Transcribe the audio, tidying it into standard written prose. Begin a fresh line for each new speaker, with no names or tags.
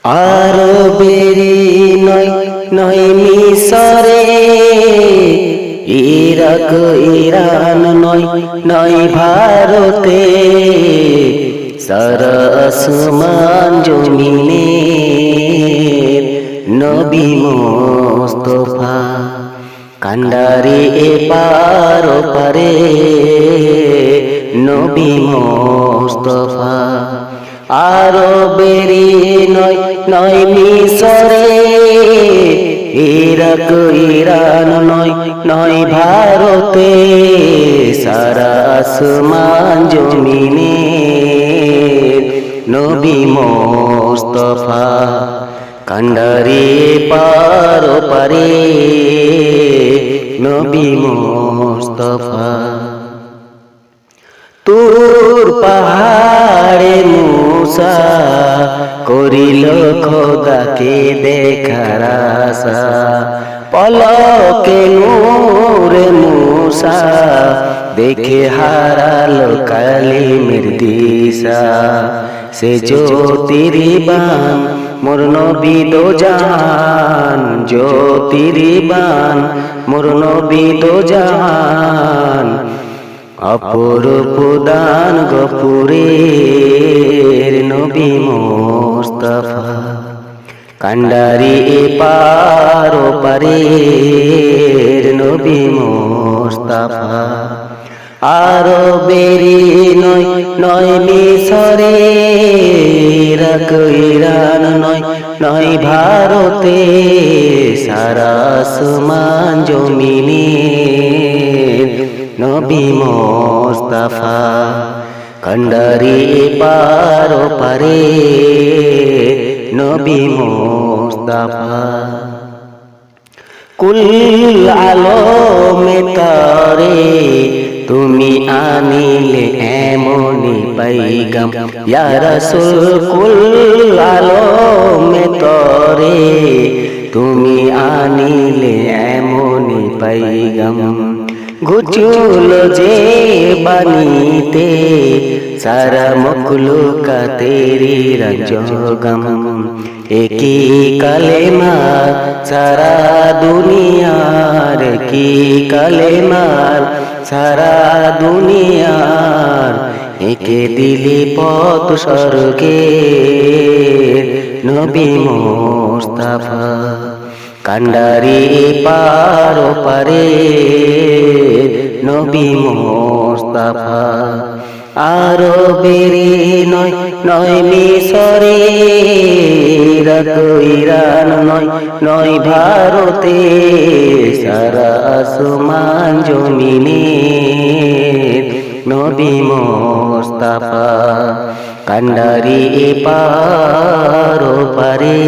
আরবেরি নয় নয় মিসরে, ইরাক ইরান নয় নয় ভারতে, সারা আসমান জমিনে নবী মুস্তাফা। কান্ডারি এপার ওপারে নবী মুস্তাফা। আরবেরি নয় নয় মিসরে, ইরাক ইরান নয় নয় ভারতে, সারা আসমান জমিনে নবী মুস্তাফা। কান্ডারি পার ওপারে নবী মুস্তাফা। তুর পাহাড়ে মূসা করিল খোদাকে দেখার আশা, পলকে নূরে মূসা দেখে হারালো কালিমের দিশা। সে জ্যোতির্বাণ মোর নবী দো জাহান, জ্যোতির্বাণ মোর নবী দো জাহান। অপরূপ দান গফুরের নবী মুস্তাফা। কান্ডারি এপার ওপারের নবী মুস্তাফা। আরবেরি নয় নয় মিসরে, ইরাক ইরান নয় নয় ভারতে, সারা আসমান জমিনে নবী মুস্তাফা। কান্ডারি পার ওপারে নবী মুস্তাফা। কুল আলমে তরে তুমি আনিলে এমনি পাইগাম, ইয়া রাসূল কুল আলমে তরে তুমি আনিলে এমনি পাইগাম। ঘুচুল যে বাণীতে সারা মখলুকাতেরি রঞ্জগম, একি কালেমা সারা দুনিয়ার, কি কালেমার সারা দুনিয়ার। একে দিলি পথ স্বর্গের নবী মুস্তাফা। কান্ডারি পার ওপারে নবী মুস্তাফা। আরবেরি নয় নয় মিসরে, ইরাক ইরান নয় নয় ভারতে, সারা আসমান জমিনে নবী মুস্তাফা। কান্ডারি পার ওপারে